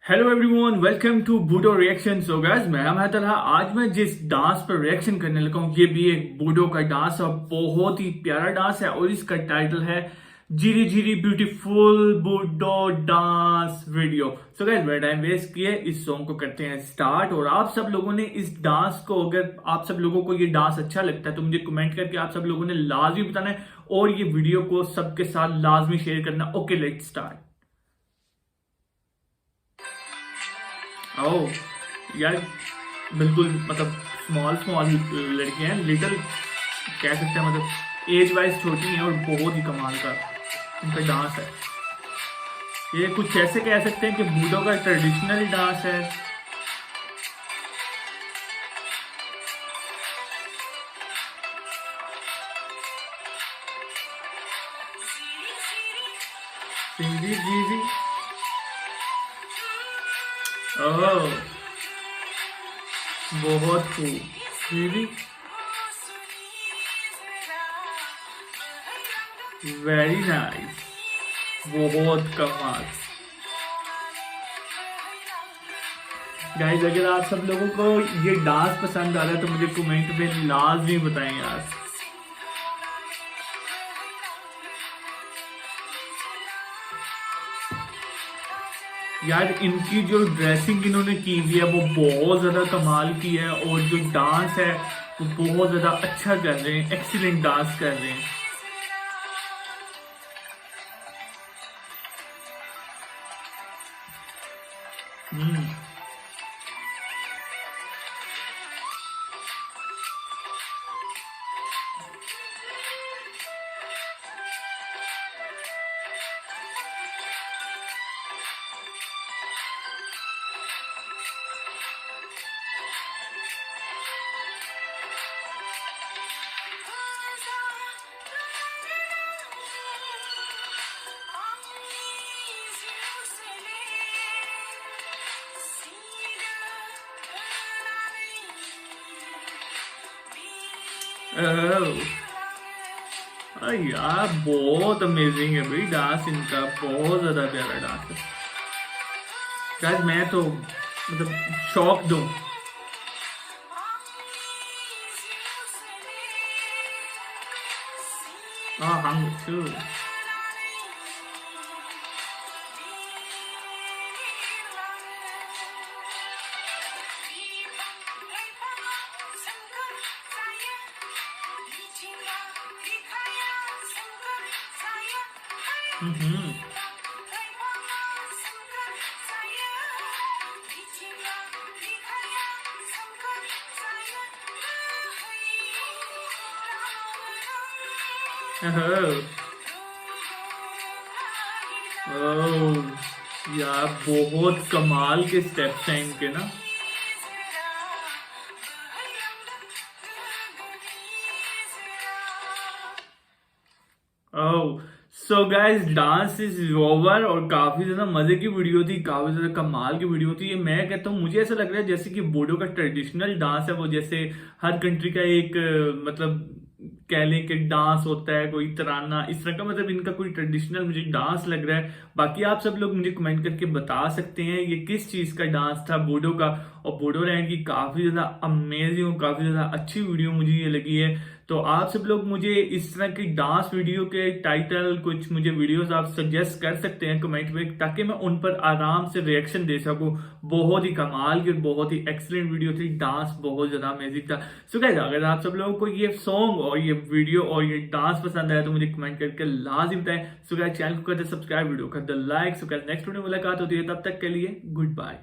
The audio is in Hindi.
Hello everyone, welcome to Bodo reaction. So guys, मैं हमारा तलहा। आज मैं जिस डांस पर रिएक्शन करने लगा हूँ ये भी एक बूडो का डांस और बहुत ही प्यारा डांस है और इसका टाइटल है जीरी जीरी beautiful Bodo dance video. So guys, मेरा टाइम वेस्ट किए, इस सॉन्ग को करते हैं स्टार्ट। और आप सब लोगों ने इस डांस को, अगर आप सब लोगों को ये डांस अच्छा लगता है तो मुझे कमेंट करके आप सब लोगों ने लाजमी बताना है और ये वीडियो को सबके साथ लाजमी शेयर करना। Okay, let's start. ओह यार, बिल्कुल मतलब स्मॉल स्मॉल लड़कियां हैं, लिटिल कह सकते हैं, मतलब एज वाइज छोटी हैं और बहुत ही कमाल का इनका डांस है। ये कुछ ऐसे कह सकते हैं कि बूडो का ट्रेडिशनल डांस है। जी जी जी। ओह, बहुत खूब। जी, वेरी नाइस, बहुत कमाल। गाइस, अगर आप सब लोगों को ये डांस पसंद आ रहा है तो मुझे कमेंट में लाजमी बताएं यार। यार, इनकी जो ड्रेसिंग इन्होंने की हुई है वो बहुत ज्यादा कमाल की है और जो डांस है वो बहुत ज्यादा अच्छा कर रहे हैं, एक्सीलेंट डांस कर रहे हैं। हम्म। यार, बहुत अमेजिंग है भाई डांस इनका, बहुत ज्यादा प्यारा डांस है। गाइस, मैं तो मतलब शॉक दूं। हाँ हाँ, हम्म। ओह यार, बहुत कमाल के स्टेप्स हैं इनके ना। Oh, so guys, dance is over और काफी ज्यादा मजे की वीडियो थी, काफी ज्यादा कमाल की वीडियो थी। ये मैं कहता हूँ, मुझे ऐसा लग रहा है जैसे कि बोडो का ट्रेडिशनल डांस है वो, जैसे हर कंट्री का एक मतलब कह लें कि डांस होता है, कोई तराना, इस तरह का, मतलब इनका कोई ट्रेडिशनल मुझे डांस लग रहा है। बाकी आप सब लोग मुझे कमेंट करके बता सकते हैं ये किस चीज का डांस था बोडो का। और बोडो लैंड की काफी ज्यादा अमेजिंग, काफी ज्यादा अच्छी वीडियो मुझे ये लगी है। तो आप सब लोग मुझे इस तरह की डांस वीडियो के टाइटल, कुछ मुझे वीडियोस आप सजेस्ट कर सकते हैं कमेंट में, ताकि मैं उन पर आराम से रिएक्शन दे सकूं। बहुत ही कमाल की, बहुत ही एक्सीलेंट वीडियो थी, डांस बहुत ज्यादा अमेजिंग था। सो गाइस, अगर आप सब लोगों को ये सॉन्ग और ये वीडियो और ये डांस पसंद आया तो मुझे कमेंट करके लाजिम बताएं। सो गाइस, चैनल को करते सब्सक्राइब, वीडियो करते like. So guys, next video में मुलाकात होती है, तब तक के लिए गुड बाय।